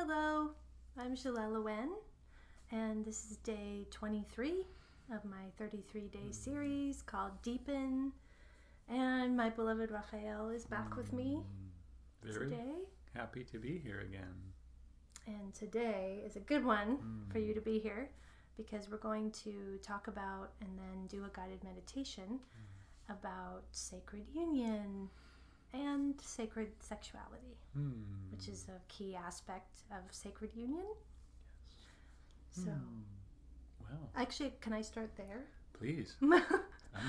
Hello, I'm Jelelle Awen, and this is day 23 of my 33-day series called Deepen, and my beloved Raphael is back with me today. Happy to be here again. And today is a good one for you to be here because we're going to talk about and then do a guided meditation about sacred union and sacred sexuality, which is a key aspect of sacred union. Yes. So, Well, actually, can I start there? Please. I'm a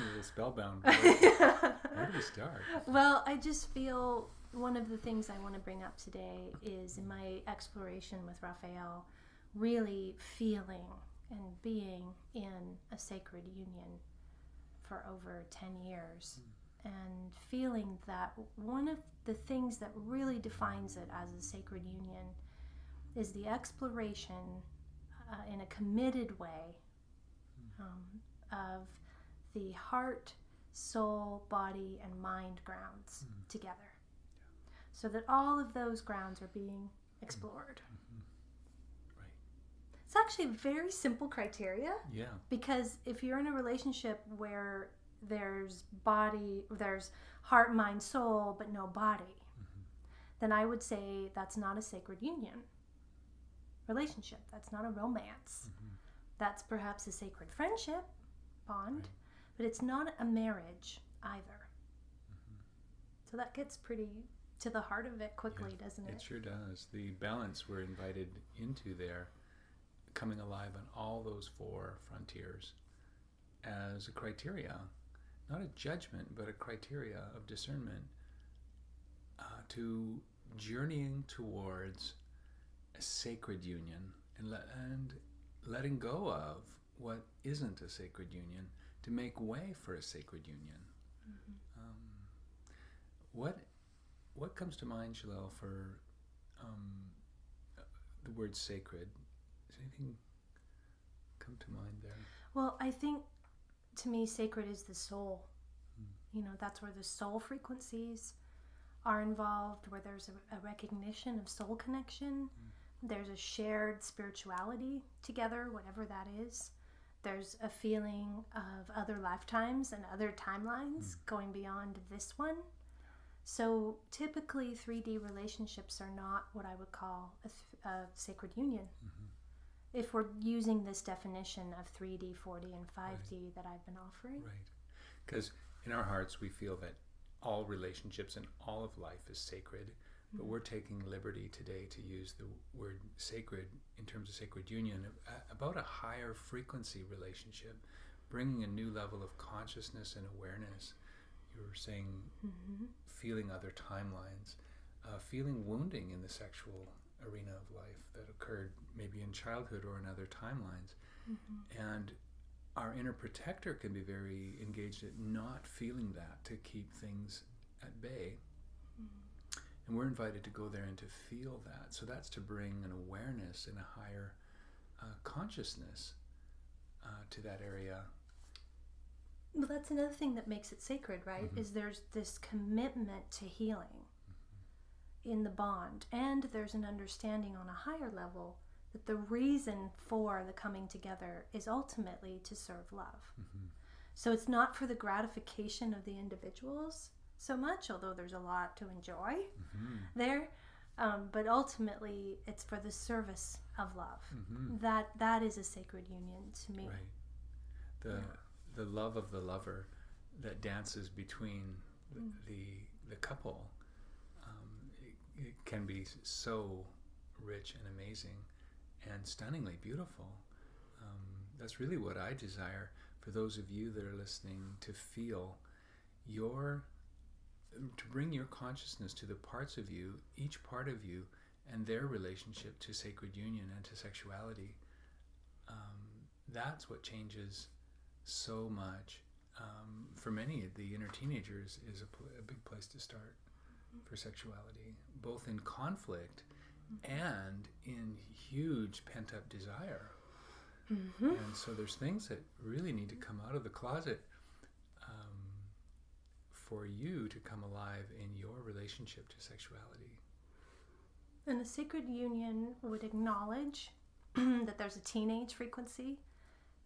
little spellbound. Where do we start? Well, I just feel one of the things I want to bring up today is in my exploration with Raphael, really feeling and being in a sacred union for over 10 years. And feeling that one of the things that really defines it as a sacred union is the exploration in a committed way of the heart, soul, body, and mind grounds together. So that all of those grounds are being explored. Right. It's actually a very simple criteria. Yeah. Because if you're in a relationship where there's heart, mind, soul, but no body, then I would say that's not a sacred union relationship. That's not a romance. That's perhaps a sacred friendship bond, but it's not a marriage either. So that gets pretty to the heart of it quickly, doesn't it? It sure does. The balance we're invited into there, coming alive on all those four frontiers as a criteria, not a judgment, but a criteria of discernment to journeying towards a sacred union and letting go of what isn't a sacred union to make way for a sacred union. What comes to mind, Jelelle, for the word sacred? Does anything come to mind there? Well, I think to me sacred is the soul. You know, that's where the soul frequencies are involved, where there's a recognition of soul connection. There's a shared spirituality together, whatever that is. There's a feeling of other lifetimes and other timelines going beyond this one. So typically 3D relationships are not what I would call a sacred union. If we're using this definition of 3D, 4D, and 5D that I've been offering. Right. Because in our hearts we feel that all relationships and all of life is sacred, but we're taking liberty today to use the word sacred in terms of sacred union about a higher frequency relationship, bringing a new level of consciousness and awareness. You were saying feeling other timelines, feeling wounding in the sexual arena of life that occurred maybe in childhood or in other timelines. And our inner protector can be very engaged at not feeling that, to keep things at bay. And we're invited to go there and to feel that. So that's to bring an awareness and a higher consciousness to that area. Well, that's another thing that makes it sacred, right? Is there's this commitment to healing in the bond. And there's an understanding on a higher level that the reason for the coming together is ultimately to serve love. So it's not for the gratification of the individuals so much, although there's a lot to enjoy there, but ultimately it's for the service of love. That is a sacred union to me. Right. The love of the lover that dances between the couple, it can be so rich and amazing and stunningly beautiful. That's really what I desire for those of you that are listening, to feel to bring your consciousness to the parts of you, each part of you, and their relationship to sacred union and to sexuality. That's what changes so much. For many, the inner teenagers is a big place to start for sexuality, both in conflict and in huge pent-up desire. And so there's things that really need to come out of the closet for you to come alive in your relationship to sexuality. And a sacred union would acknowledge that there's a teenage frequency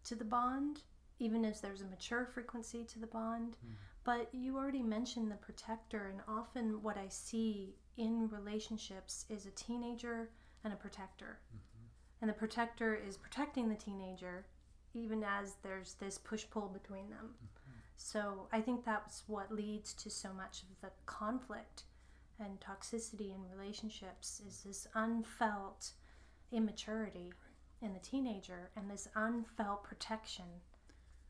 to the bond, even as there's a mature frequency to the bond. But you already mentioned the protector, and often what I see in relationships is a teenager and a protector. And the protector is protecting the teenager, even as there's this push-pull between them. So I think that's what leads to so much of the conflict and toxicity in relationships, is this unfelt immaturity in the teenager and this unfelt protection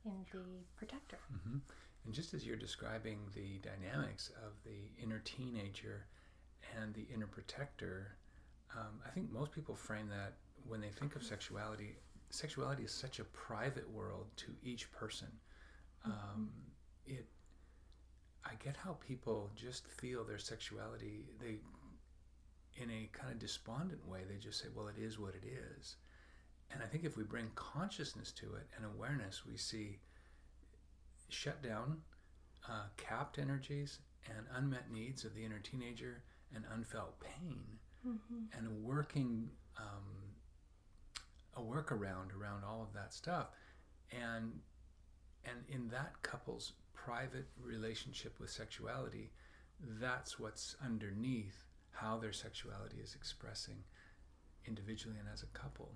in the protector. And just as you're describing the dynamics of the inner teenager and the inner protector, I think most people frame that when they think of sexuality, sexuality is such a private world to each person. I get how people just feel their sexuality, they, in a kind of despondent way, they just say, well, it is what it is. And I think if we bring consciousness to it and awareness, we see shut down, capped energies and unmet needs of the inner teenager and unfelt pain, and a workaround around all of that stuff. And in that couple's private relationship with sexuality, that's what's underneath how their sexuality is expressing individually and as a couple.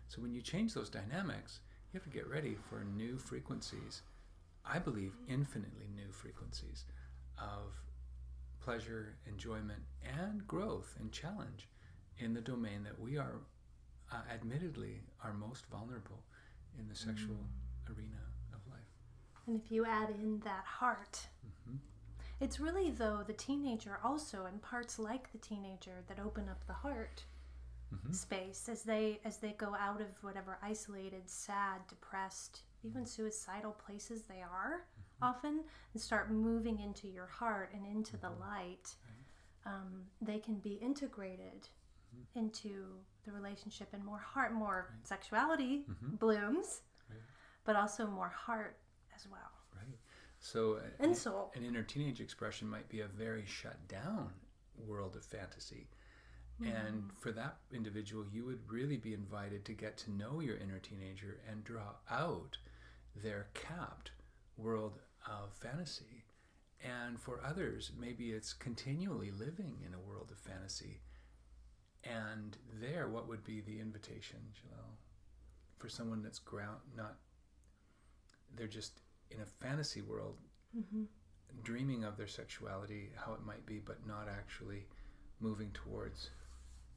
So when you change those dynamics, you have to get ready for new frequencies, I believe infinitely new frequencies of pleasure, enjoyment, and growth and challenge in the domain that we are admittedly are most vulnerable in the sexual arena of life. And if you add in that heart, it's really, though, the teenager also, and parts like the teenager that open up the heart space as they go out of whatever isolated, sad, depressed, even suicidal places they are often, and start moving into your heart and into the light. They can be integrated into the relationship, and more heart, more sexuality blooms, but also more heart as well. Right. So and soul. An inner teenage expression might be a very shut down world of fantasy. And for that individual, you would really be invited to get to know your inner teenager and draw out their capped world of fantasy. And for others, maybe it's continually living in a world of fantasy. And there, what would be the invitation, Jelelle, for someone that's they're just in a fantasy world, dreaming of their sexuality, how it might be, but not actually moving towards.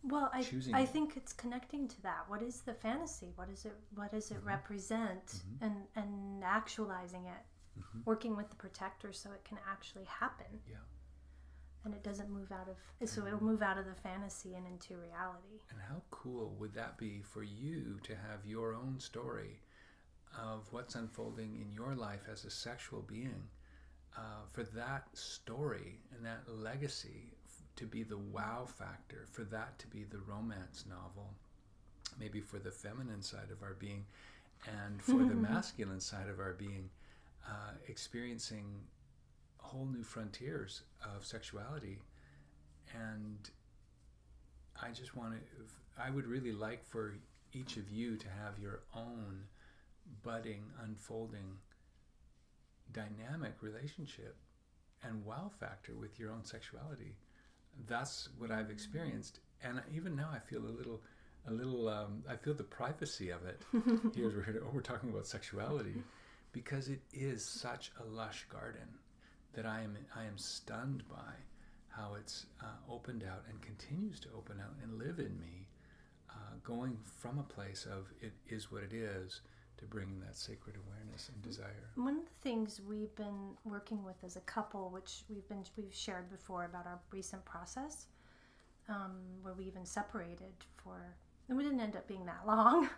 Well, I think it's connecting to that. What is the fantasy? What does it represent? And actualizing it, working with the protector so it can actually happen. Yeah. And it doesn't move out of, so it'll move out of the fantasy and into reality. And how cool would that be for you to have your own story of what's unfolding in your life as a sexual being, for that story and that legacy to be the wow factor, for that to be the romance novel, maybe for the feminine side of our being, and for the masculine side of our being, experiencing whole new frontiers of sexuality. And I would really like for each of you to have your own budding, unfolding, dynamic relationship and wow factor with your own sexuality. That's what I've experienced, and even now I feel a little. I feel the privacy of it. Here we're talking about sexuality, because it is such a lush garden that I am stunned by how it's opened out and continues to open out and live in me, going from a place of it is what it is to bringing that sacred awareness and desire. One of the things we've been working with as a couple, which we've shared before about our recent process, where we even separated and we didn't end up being that long,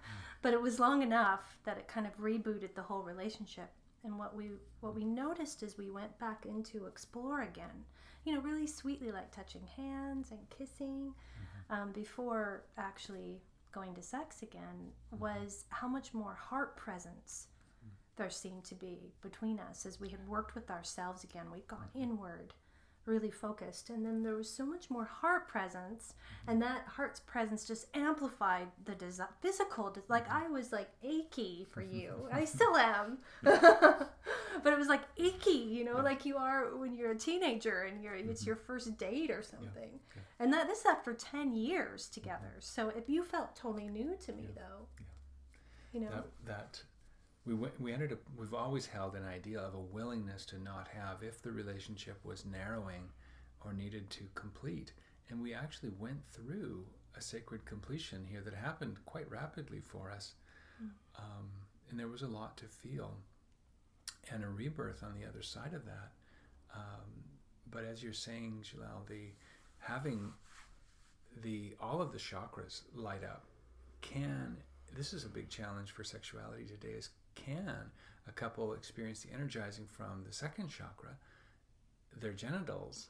but it was long enough that it kind of rebooted the whole relationship. And what we noticed is we went back into explore again, really sweetly, like touching hands and kissing, before actually going to sex again, was how much more heart presence there seemed to be between us as we had worked with ourselves again. We'd gone inward, really focused, and then there was so much more heart presence, and that heart's presence just amplified the physical. Like I was like achy for you. I still am, but it was like achy, like you are when you're a teenager and it's your first date or something. And this is after 10 years together. So if you felt totally new to me though, that we ended up, we've always held an idea of a willingness to not have if the relationship was narrowing or needed to complete. And we actually went through a sacred completion here that happened quite rapidly for us. And there was a lot to feel and a rebirth on the other side of that. But as you're saying, Jelelle, having all of the chakras light up this is a big challenge for sexuality today, is can a couple experience the energizing from the second chakra, their genitals,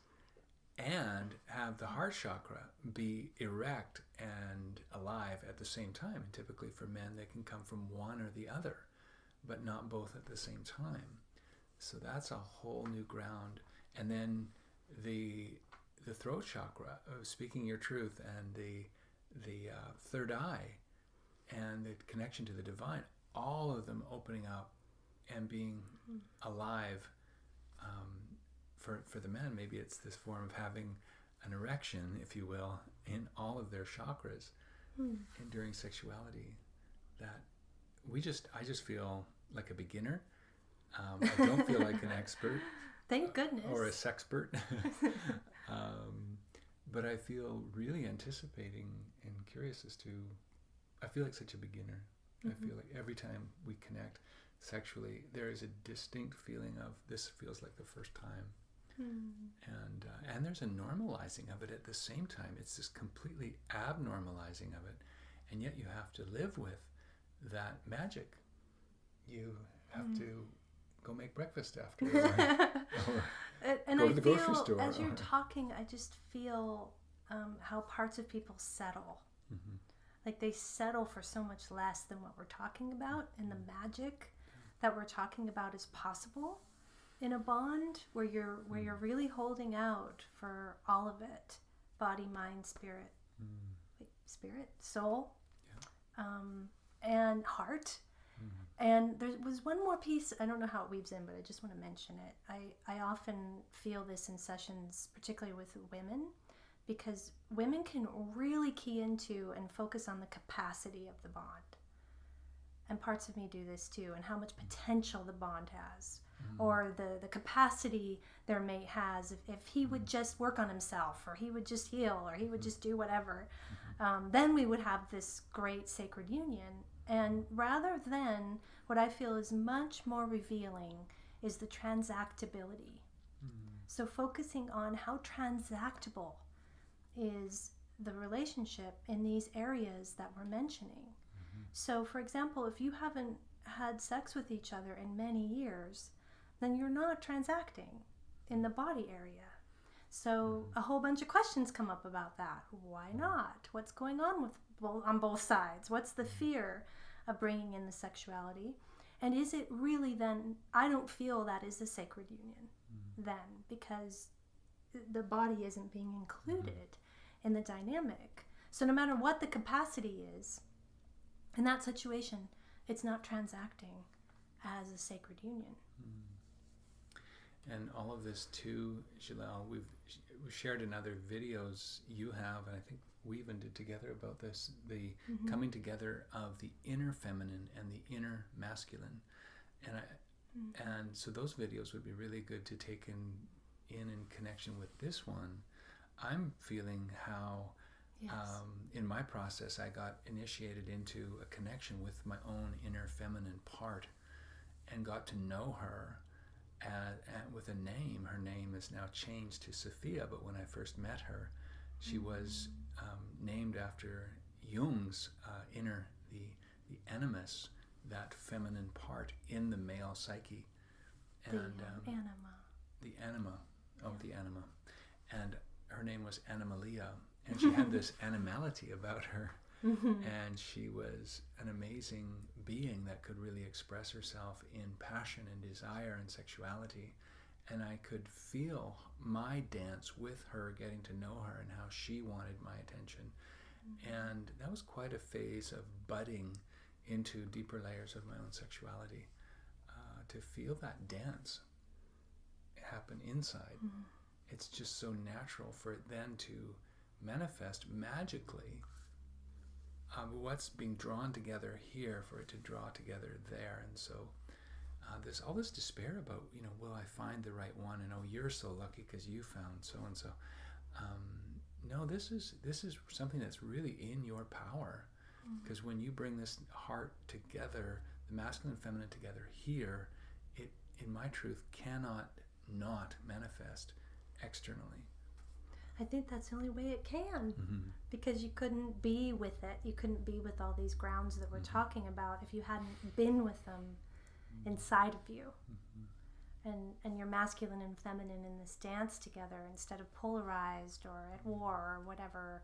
and have the heart chakra be erect and alive at the same time? And typically for men, they can come from one or the other, but not both at the same time. So that's a whole new ground. And then the throat chakra, speaking your truth, and the third eye, and the connection to the divine, all of them opening up and being alive. For the men, maybe it's this form of having an erection, if you will, in all of their chakras and during sexuality. That I just feel like a beginner. I don't feel like an expert. Thank goodness. Or a sexpert. But I feel really anticipating and curious I feel like such a beginner. I feel like every time we connect sexually, there is a distinct feeling of this feels like the first time. And there's a normalizing of it at the same time. It's this completely abnormalizing of it. And yet you have to live with that magic. You have to go make breakfast after, or go to the grocery store. As you're talking, I just feel how parts of people settle. Like they settle for so much less than what we're talking about, and the magic that we're talking about is possible in a bond where you're really holding out for all of it: body, mind, spirit, soul, and heart. And there was one more piece, I don't know how it weaves in, but I just want to mention it. I often feel this in sessions, particularly with women, because women can really key into and focus on the capacity of the bond. And parts of me do this too, and how much potential the bond has, or the capacity their mate has if he would just work on himself, or he would just heal, or he would just do whatever. Then we would have this great sacred union. And rather than, what I feel is much more revealing is the transactability. So focusing on how transactable is the relationship in these areas that we're mentioning. So for example, if you haven't had sex with each other in many years, then you're not transacting in the body area. So a whole bunch of questions come up about that. Why not? What's going on on both sides? What's the fear of bringing in the sexuality? And is it really then, I don't feel that is a sacred union then, because the body isn't being included in the dynamic. So no matter what the capacity is, in that situation, it's not transacting as a sacred union. And all of this too, Jelelle, we've shared in other videos you have, and I think we even did together about this, the coming together of the inner feminine and the inner masculine. And so those videos would be really good to take in connection with this one. I'm feeling how in my process I got initiated into a connection with my own inner feminine part and got to know her and with a name. Her name is now changed to Sophia, but when I first met her, she was named after Jung's inner, the animus, that feminine part in the male psyche. And the anima. And her name was Animalia, and she had this animality about her. And she was an amazing being that could really express herself in passion and desire and sexuality. and I could feel my dance with her, getting to know her and how she wanted my attention. And that was quite a phase of budding into deeper layers of my own sexuality, to feel that dance happen inside. It's just so natural for it then to manifest magically. What's being drawn together here, for it to draw together there. And so there's all this despair about, will I find the right one? And you're so lucky because you found so and so. No, this is something that's really in your power, because when you bring this heart together, the masculine and feminine together here, it, in my truth, cannot not manifest externally. I think that's the only way it can, because you couldn't be with it. You couldn't be with all these grounds that we're talking about if you hadn't been with them inside of you. And your masculine and feminine in this dance together, instead of polarized or at war or whatever,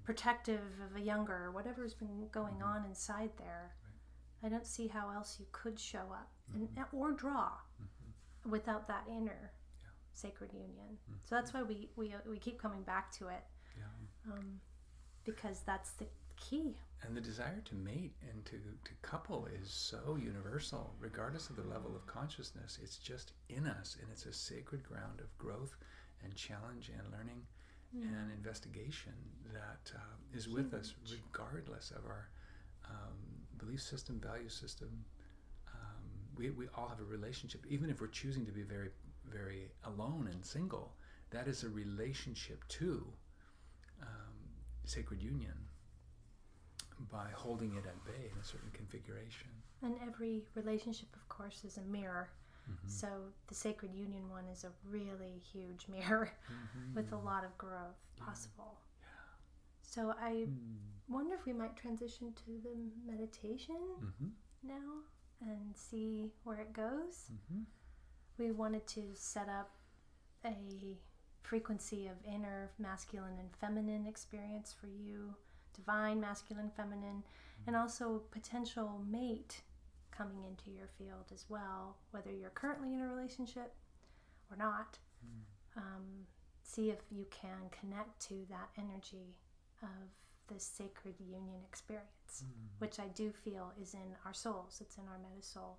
protective of a younger, or whatever's been going on inside there. I don't see how else you could show up or draw without that inner sacred union. So that's why we keep coming back to it, because that's the key. And the desire to mate and to couple is so universal, regardless of the level of consciousness. It's just in us, and it's a sacred ground of growth and challenge and learning and investigation that is with us, regardless of our belief system, value system. We all have a relationship, even if we're choosing to be very, very alone and single. That is a relationship to sacred union, by holding it at bay in a certain configuration. And every relationship, of course, is a mirror. So the sacred union one is a really huge mirror with a lot of growth possible. So I wonder if we might transition to the meditation now and see where it goes. We wanted to set up a frequency of inner masculine and feminine experience for you, divine masculine, feminine, and also potential mate coming into your field as well, whether you're currently in a relationship or not. See if you can connect to that energy of this sacred union experience, which I do feel is in our souls. It's in our meta-soul.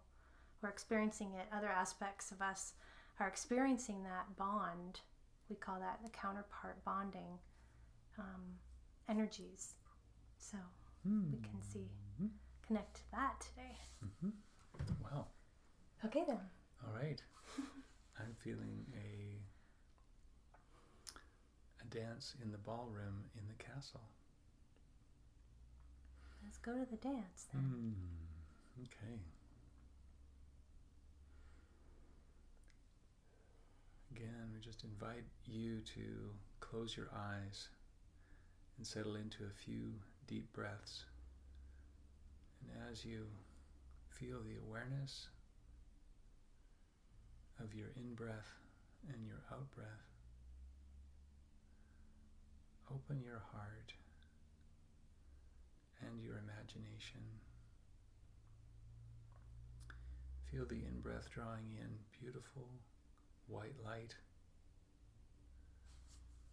We're experiencing it. Other aspects of us are experiencing that bond. We call that the counterpart bonding energies. So we can connect to that today. Wow. Okay then. All right. I'm feeling a dance in the ballroom in the castle. Let's go to the dance then. Okay. Again, we just invite you to close your eyes and settle into a few deep breaths. And as you feel the awareness of your in-breath and your out-breath, open your heart and your imagination. Feel the in-breath drawing in beautiful white light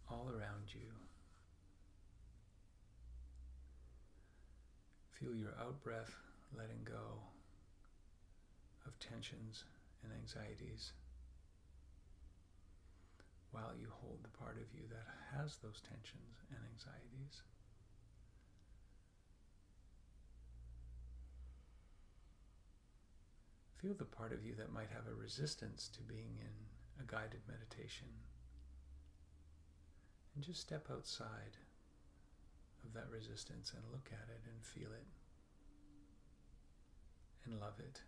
all around you. Feel your out-breath letting go of tensions and anxieties, while you hold the part of you that has those tensions and anxieties. Feel the part of you that might have a resistance to being in a guided meditation. And just step outside of that resistance and look at it and feel it and love it.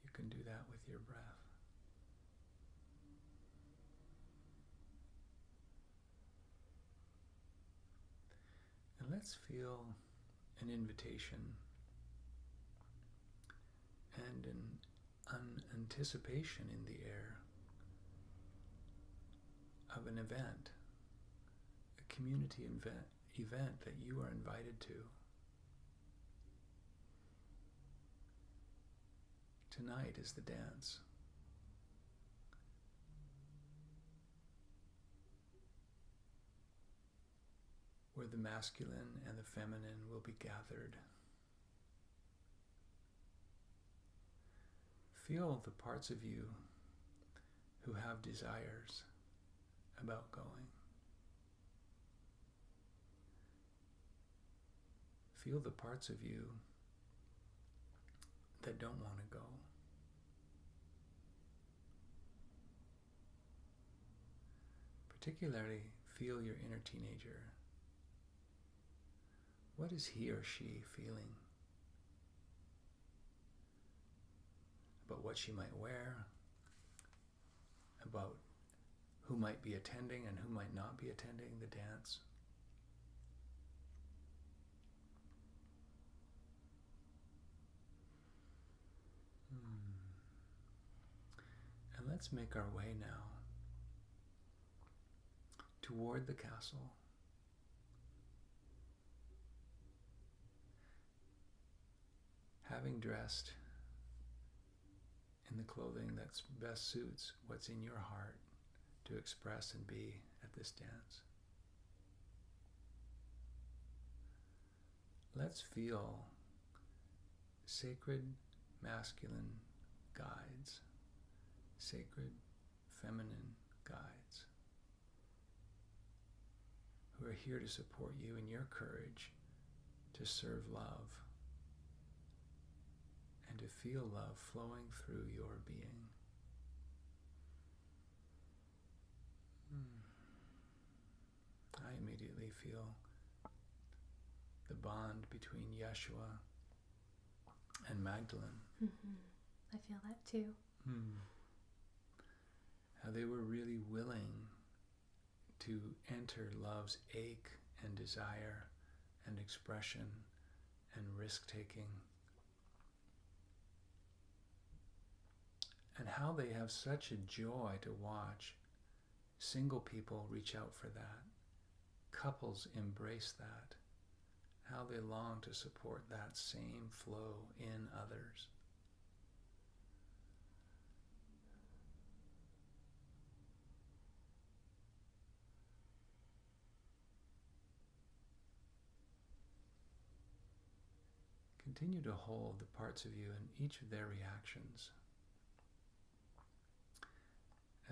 You can do that with your breath. And let's feel an invitation and an anticipation in the air of an event, a community event that you are invited to. Tonight is the dance. Where the masculine and the feminine will be gathered. Feel the parts of you who have desires about going. Feel the parts of you that don't want to go. Particularly, feel your inner teenager. What is he or she feeling about what she might wear, about who might be attending and who might not be attending the dance? And let's make our way now toward the castle. Having dressed in the clothing that best suits what's in your heart to express and be at this dance. Let's feel sacred masculine guides, sacred feminine guides, who are here to support you in your courage to serve love and to feel love flowing through your being. I immediately feel the bond between Yeshua and Magdalene. I feel that too. How they were really willing to enter love's ache and desire and expression and risk-taking. And how they have such a joy to watch single people reach out for that, couples embrace that, how they long to support that same flow in others. Continue to hold the parts of you in each of their reactions.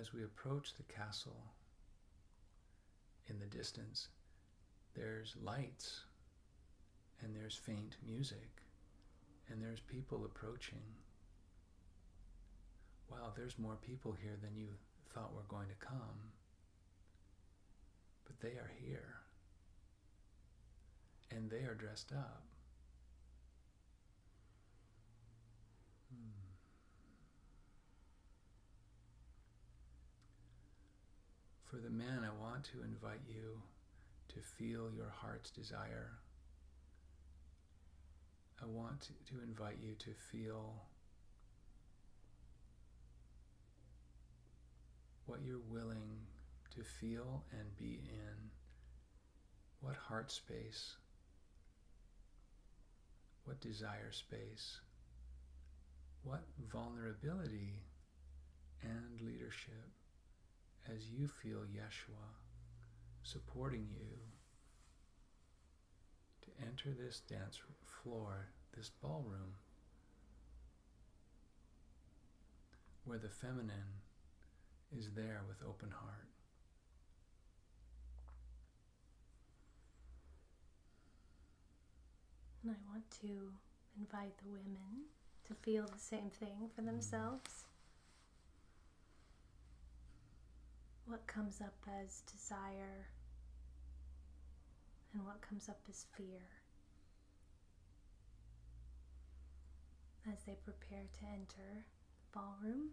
As we approach the castle, in the distance, there's lights, and there's faint music, and there's people approaching. Wow, there's more people here than you thought were going to come. But they are here, and they are dressed up. For the men, I want to invite you to feel your heart's desire. I want to invite you to feel what you're willing to feel and be in. What heart space, what desire space, what vulnerability and leadership as you feel Yeshua supporting you to enter this dance floor, this ballroom, where the feminine is there with open heart. And I want to invite the women to feel the same thing for themselves. What comes up as desire and what comes up as fear as they prepare to enter the ballroom.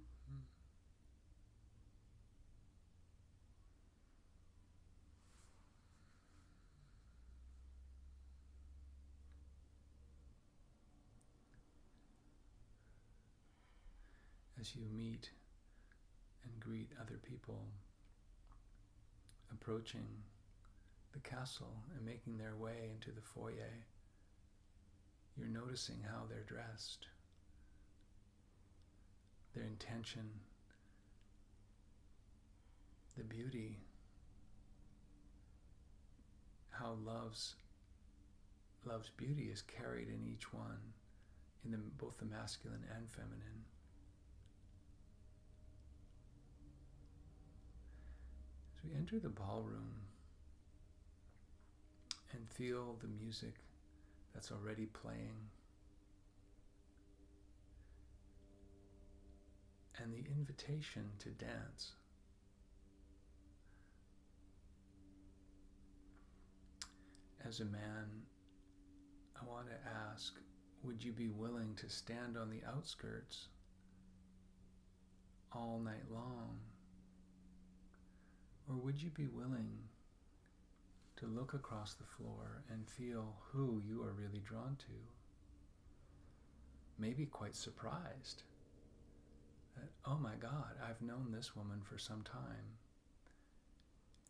As you meet and greet other people approaching the castle and making their way into the foyer, you're noticing how they're dressed. their intention, the beauty, how love's beauty is carried in each one, in both the masculine and feminine. As we enter the ballroom and feel the music that's already playing, and the invitation to dance. As a man, I want to ask, would you be willing to stand on the outskirts all night long? Or would you be willing to look across the floor and feel who you are really drawn to? Maybe quite surprised that, oh my God, I've known this woman for some time,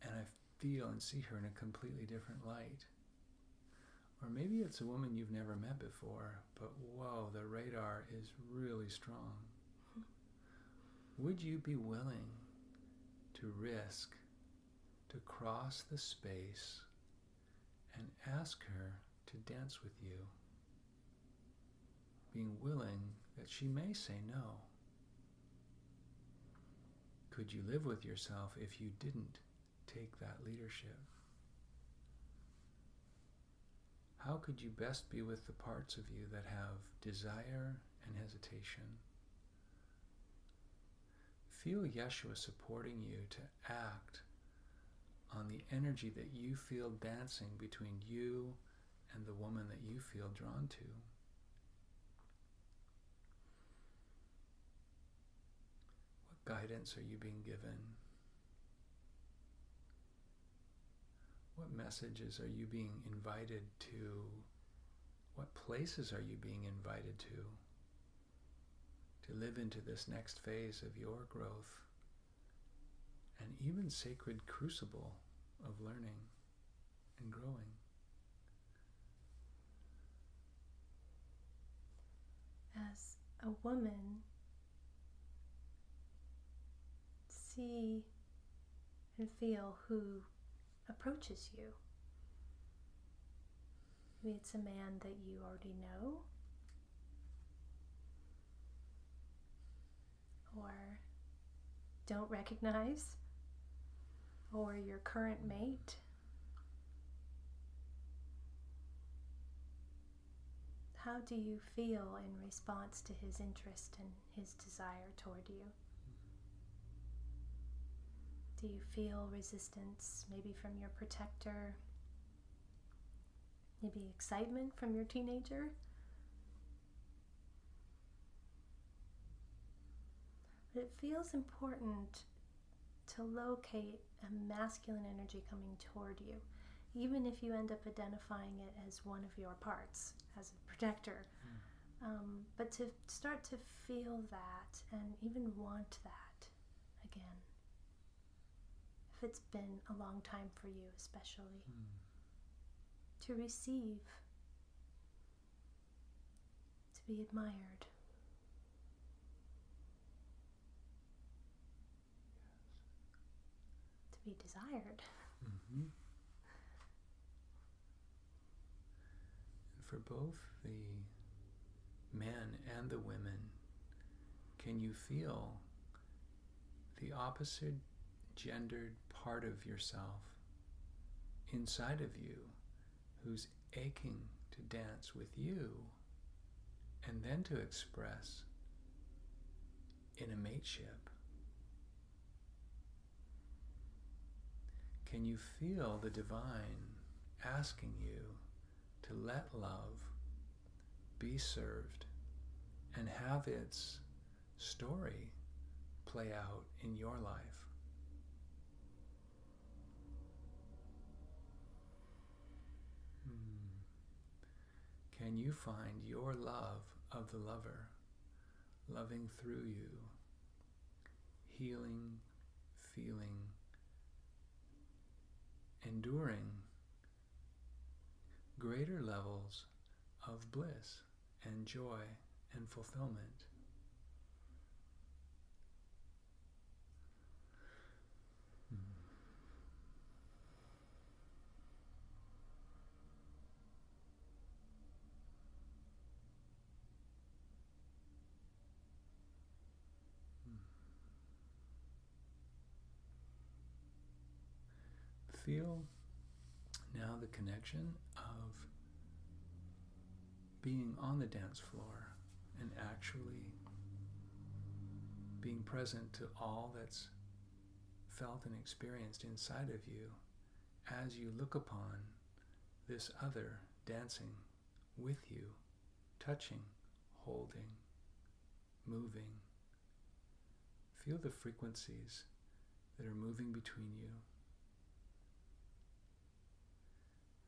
and I feel and see her in a completely different light. Or maybe it's a woman you've never met before, but whoa, the radar is really strong. Would you be willing to risk to cross the space and ask her to dance with you, being willing that she may say no? Could you live with yourself if you didn't take that leadership? How could you best be with the parts of you that have desire and hesitation? Feel Yeshua supporting you to act on the energy that you feel dancing between you and the woman that you feel drawn to. What guidance are you being given? What messages are you being invited to? What places are you being invited to live into this next phase of your growth and even sacred crucible of learning and growing? As a woman, see and feel who approaches you. Maybe it's a man that you already know, or don't recognize, or your current mate. How do you feel in response to his interest and his desire toward you? Do you feel resistance, maybe from your protector? Maybe excitement from your teenager? But it feels important to locate a masculine energy coming toward you, even if you end up identifying it as one of your parts, as a protector. But to start to feel that and even want that again. If it's been a long time for you, especially. To receive, to be admired. To be desired. Mm-hmm. And for both the men and the women, can you feel the opposite gendered part of yourself inside of you who's aching to dance with you and then to express in a mateship? Can you feel the divine asking you to let love be served and have its story play out in your life? Can you find your love of the lover loving through you, healing, feeling, enduring greater levels of bliss and joy and fulfillment? feel now the connection of being on the dance floor and actually being present to all that's felt and experienced inside of you as you look upon this other dancing with you, touching, holding, moving. Feel the frequencies that are moving between you.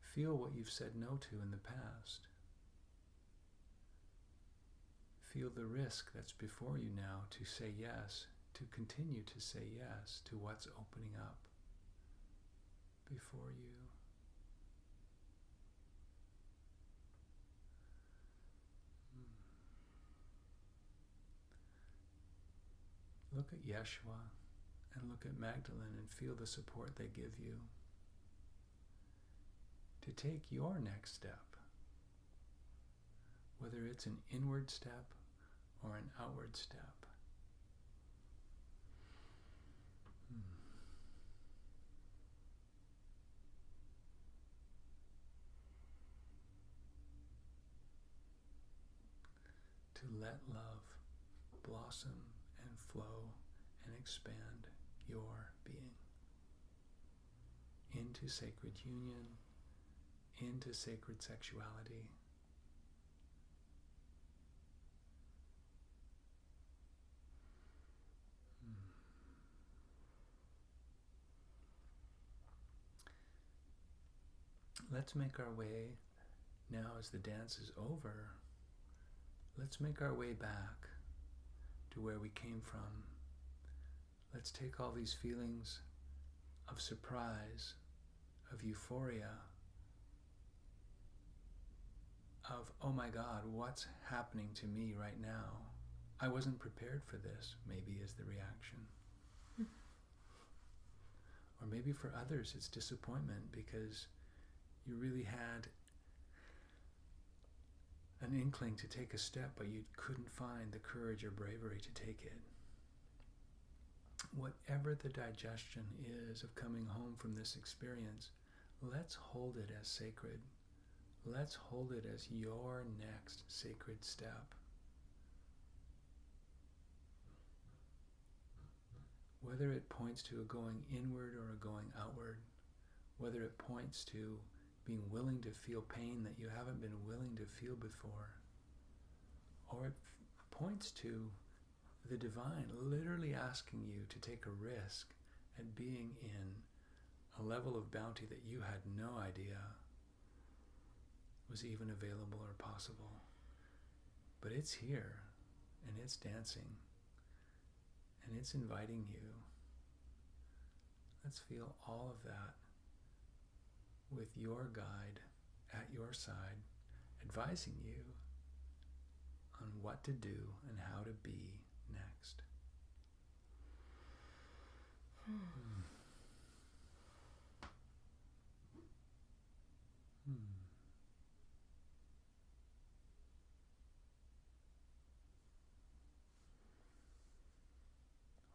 Feel what you've said no to in the past. Feel the risk that's before you now to say yes, to continue to say yes to what's opening up before you. Look at Yeshua and look at Magdalene and feel the support they give you to take your next step, whether it's an inward step or an outward step. To let love blossom and flow and expand your being into sacred union, into sacred sexuality. Let's make our way, now as the dance is over, let's make our way back to where we came from. Let's take all these feelings of surprise, of euphoria, of, oh my God, what's happening to me right now? I wasn't prepared for this, maybe is the reaction. Or maybe for others it's disappointment because you really had an inkling to take a step, but you couldn't find the courage or bravery to take it. Whatever the digestion is of coming home from this experience, let's hold it as sacred. Let's hold it as your next sacred step. Whether it points to a going inward or a going outward, whether it points to being willing to feel pain that you haven't been willing to feel before, or it points to the divine literally asking you to take a risk at being in a level of bounty that you had no idea was even available or possible. But it's here, and it's dancing, and it's inviting you. Let's feel all of that with your guide at your side, advising you on what to do and how to be next.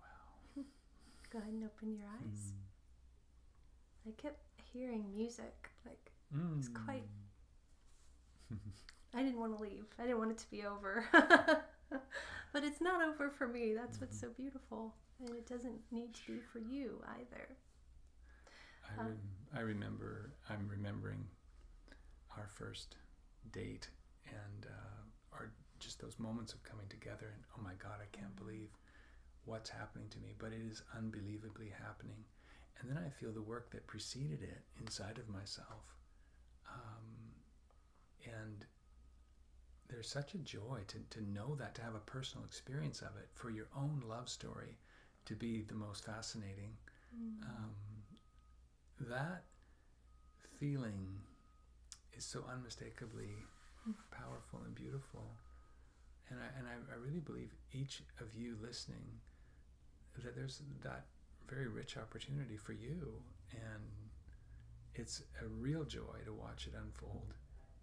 Wow. Go ahead and open your eyes. I kept hearing music, like it's quite. I didn't want to leave. I didn't want it to be over. But it's not over for me. That's what's so beautiful. And it doesn't need to be for you either. I'm remembering our first date and just those moments of coming together and, oh my God, I can't believe what's happening to me, but it is unbelievably happening. And then I feel the work that preceded it inside of myself. And there's such a joy to know that, to have a personal experience of it, for your own love story to be the most fascinating. That feeling is so unmistakably powerful and beautiful. And I really believe each of you listening, that there's that very rich opportunity for you, and it's a real joy to watch it unfold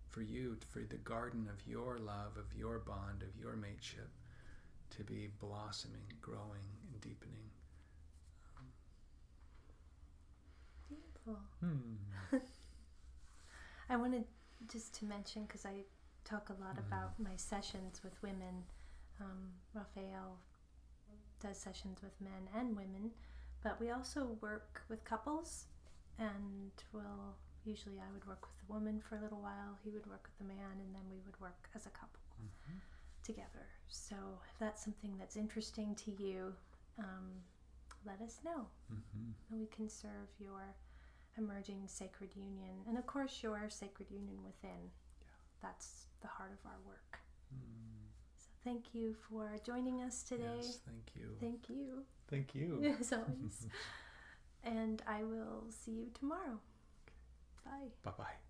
for you, for the garden of your love, of your bond, of your mateship to be blossoming, growing, and deepening. Cool. I wanted just to mention, because I talk a lot about my sessions with women. Raphael does sessions with men and women, but we also work with couples, and usually I would work with the woman for a little while, he would work with the man, and then we would work as a couple together. So if that's something that's interesting to you, let us know. And we can serve your emerging sacred union, and of course your sacred union within. That's the heart of our work. So thank you for joining us today. Yes, thank you. Thank you. Thank you. As always. And I will see you tomorrow. Bye. Bye-bye.